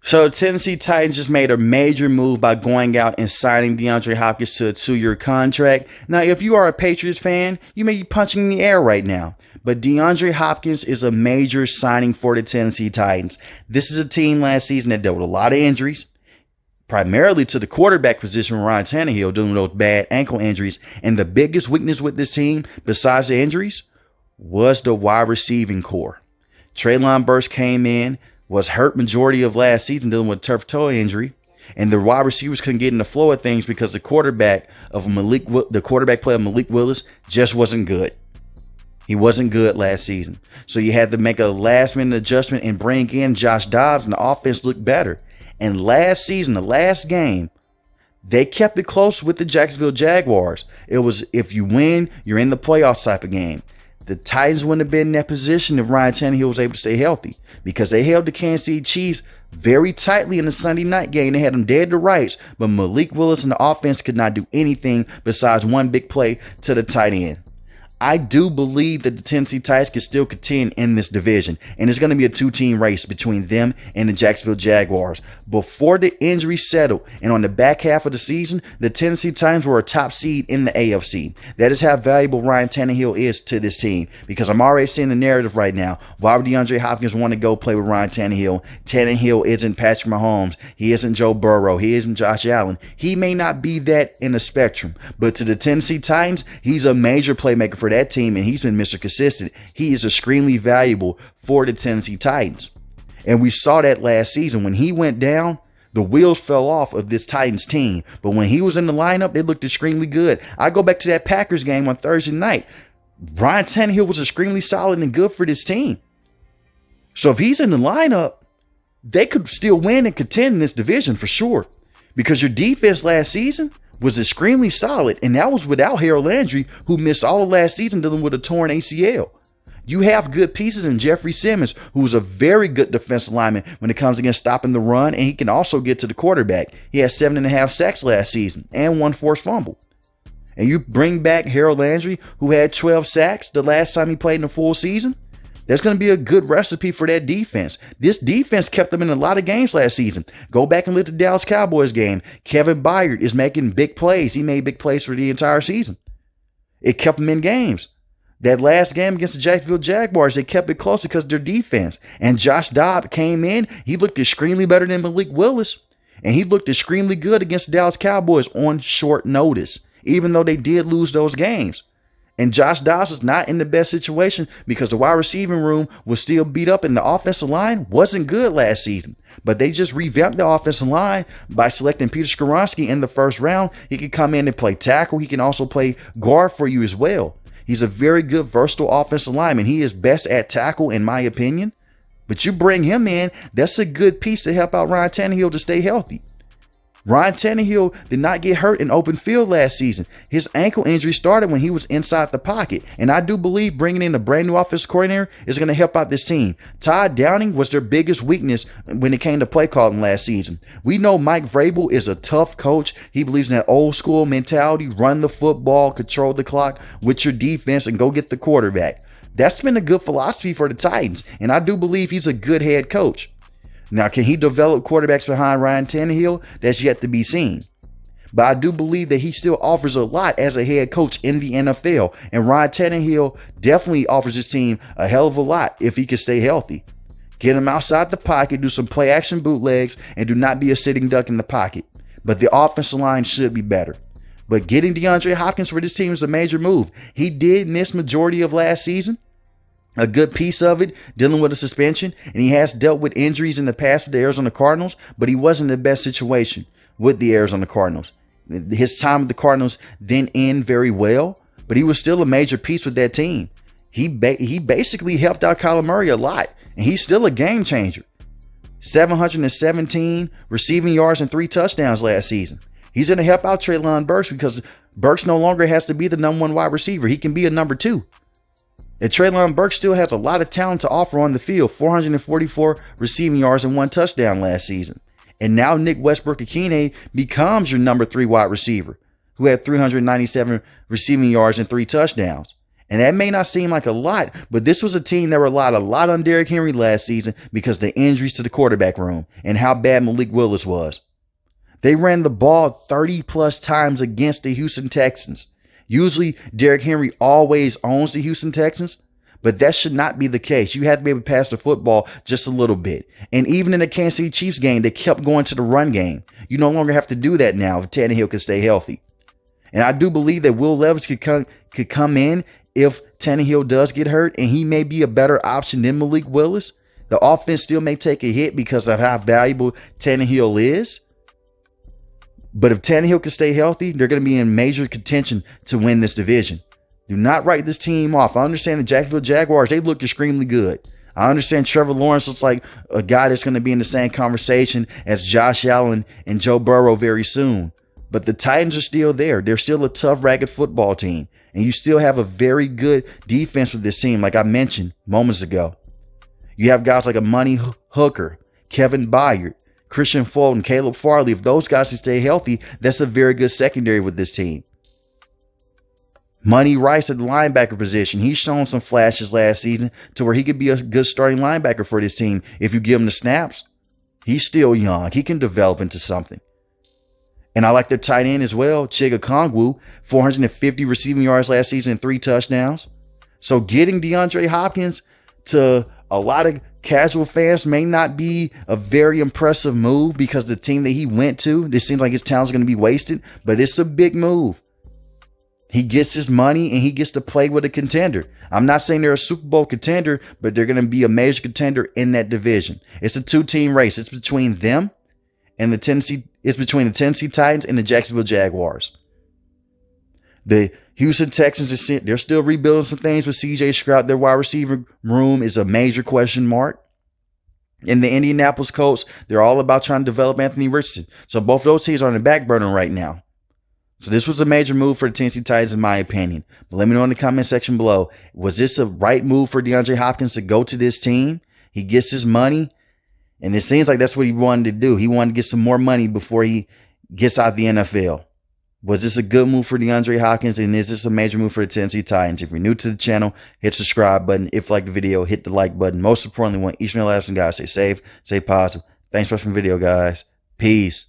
So Tennessee Titans just made a major move by going out and signing DeAndre Hopkins to a 2-year contract. Now, if you are a Patriots fan, you may be punching in the air right now. But DeAndre Hopkins is a major signing for the Tennessee Titans. This is a team last season that dealt with a lot of injuries, primarily to the quarterback position with Ryan Tannehill dealing with those bad ankle injuries. And the biggest weakness with this team, besides the injuries, was the wide receiving core. Treylon Burks came in, was hurt majority of last season dealing with turf toe injury, and the wide receivers couldn't get in the flow of things because the quarterback play of Malik Willis just wasn't good. He wasn't good last season. So you had to make a last-minute adjustment and bring in Josh Dobbs, and the offense looked better. And last season, the last game, they kept it close with the Jacksonville Jaguars. It was, if you win, you're in the playoffs type of game. The Titans wouldn't have been in that position if Ryan Tannehill was able to stay healthy, because they held the Kansas City Chiefs very tightly in the Sunday night game. They had them dead to rights, but Malik Willis and the offense could not do anything besides one big play to the tight end. I do believe that the Tennessee Titans can still contend in this division, and it's going to be a 2-team race between them and the Jacksonville Jaguars. Before the injury settled and on the back half of the season, the Tennessee Titans were a top seed in the AFC. That is how valuable Ryan Tannehill is to this team, because I'm already seeing the narrative right now. Why would DeAndre Hopkins want to go play with Ryan Tannehill? Tannehill isn't Patrick Mahomes. He isn't Joe Burrow. He isn't Josh Allen. He may not be that in the spectrum, but to the Tennessee Titans, he's a major playmaker for that team, and he's been Mr. Consistent. He is extremely valuable for the Tennessee Titans. And we saw that last season. When he went down, the wheels fell off of this Titans team. But when he was in the lineup, they looked extremely good. I go back to that Packers game on Thursday night. Ryan Tannehill was extremely solid and good for this team. So if he's in the lineup, they could still win and contend in this division for sure. Because your defense last season was extremely solid, and that was without Harold Landry, who missed all of last season dealing with a torn ACL. You have good pieces in Jeffrey Simmons, who is a very good defensive lineman when it comes against stopping the run, and he can also get to the quarterback. He had 7.5 sacks last season and 1 forced fumble. And you bring back Harold Landry, who had 12 sacks the last time he played in the full season. That's going to be a good recipe for that defense. This defense kept them in a lot of games last season. Go back and look at the Dallas Cowboys game. Kevin Byard is making big plays. He made big plays for the entire season. It kept them in games. That last game against the Jacksonville Jaguars, they kept it close because of their defense. And Josh Dobbs came in. He looked extremely better than Malik Willis. And he looked extremely good against the Dallas Cowboys on short notice, even though they did lose those games. And Josh Dobbs was not in the best situation because the wide receiving room was still beat up and the offensive line wasn't good last season. But they just revamped the offensive line by selecting Peter Skoronski in the first round. He can come in and play tackle. He can also play guard for you as well. He's a very good, versatile offensive lineman. He is best at tackle, in my opinion. But you bring him in, that's a good piece to help out Ryan Tannehill to stay healthy. Ryan Tannehill did not get hurt in open field last season. His ankle injury started when he was inside the pocket. And I do believe bringing in a brand new offensive coordinator is going to help out this team. Todd Downing was their biggest weakness when it came to play calling last season. We know Mike Vrabel is a tough coach. He believes in that old school mentality, run the football, control the clock with your defense, and go get the quarterback. That's been a good philosophy for the Titans. And I do believe he's a good head coach. Now, can he develop quarterbacks behind Ryan Tannehill? That's yet to be seen. But I do believe that he still offers a lot as a head coach in the NFL. And Ryan Tannehill definitely offers his team a hell of a lot if he can stay healthy. Get him outside the pocket, do some play action bootlegs, and do not be a sitting duck in the pocket. But the offensive line should be better. But getting DeAndre Hopkins for this team is a major move. He did miss majority of last season. A good piece of it, dealing with a suspension, and he has dealt with injuries in the past with the Arizona Cardinals, but he wasn't in the best situation with the Arizona Cardinals. His time with the Cardinals didn't end very well, but he was still a major piece with that team. He basically helped out Kyler Murray a lot, and he's still a game changer. 717 receiving yards and 3 touchdowns last season. He's going to help out Treylon Burks because Burks no longer has to be the number 1 wide receiver. He can be a number 2. And Treylon Burks still has a lot of talent to offer on the field. 444 receiving yards and 1 touchdown last season. And now Nick Westbrook-Ikine becomes your number 3 wide receiver, who had 397 receiving yards and 3 touchdowns. And that may not seem like a lot, but this was a team that relied a lot on Derrick Henry last season because of the injuries to the quarterback room and how bad Malik Willis was. They ran the ball 30 plus times against the Houston Texans. Usually Derrick Henry always owns the Houston Texans, but that should not be the case. You have to be able to pass the football just a little bit. And even in the Kansas City Chiefs game, they kept going to the run game. You no longer have to do that now if Tannehill can stay healthy. And I do believe that Will Levis could come in if Tannehill does get hurt, and he may be a better option than Malik Willis. The offense still may take a hit because of how valuable Tannehill is. But if Tannehill can stay healthy, they're going to be in major contention to win this division. Do not write this team off. I understand the Jacksonville Jaguars, they look extremely good. I understand Trevor Lawrence looks like a guy that's going to be in the same conversation as Josh Allen and Joe Burrow very soon. But the Titans are still there. They're still a tough, ragged football team. And you still have a very good defense with this team, like I mentioned moments ago. You have guys like Amani Hooker, Kevin Byard, Christian Fulton, Caleb Farley. If those guys can stay healthy, that's a very good secondary with this team. Money Rice at the linebacker position. He's shown some flashes last season to where he could be a good starting linebacker for this team if you give him the snaps. He's still young. He can develop into something. And I like their tight end as well, Chiga Kongwu, 450 receiving yards last season and 3 touchdowns. So getting DeAndre Hopkins, to a lot of casual fans, may not be a very impressive move because the team that he went to, this seems like his talent's going to be wasted, but it's a big move. He gets his money and he gets to play with a contender. I'm not saying they're a Super Bowl contender, but they're going to be a major contender in that division. It's a 2-team race. It's between them and the Tennessee Titans and the Jacksonville Jaguars. The Houston Texans, they're still rebuilding some things with C.J. Stroud. Their wide receiver room is a major question mark. And the Indianapolis Colts, they're all about trying to develop Anthony Richardson. So both of those teams are on the back burner right now. So this was a major move for the Tennessee Titans, in my opinion. But let me know in the comment section below. Was this a right move for DeAndre Hopkins to go to this team? He gets his money. And it seems like that's what he wanted to do. He wanted to get some more money before he gets out the NFL. Was this a good move for DeAndre Hopkins? And is this a major move for the Tennessee Titans? If you're new to the channel, hit the subscribe button. If you like the video, hit the like button. Most importantly, want each and every last one, guys, stay safe, stay positive. Thanks for watching the video, guys. Peace.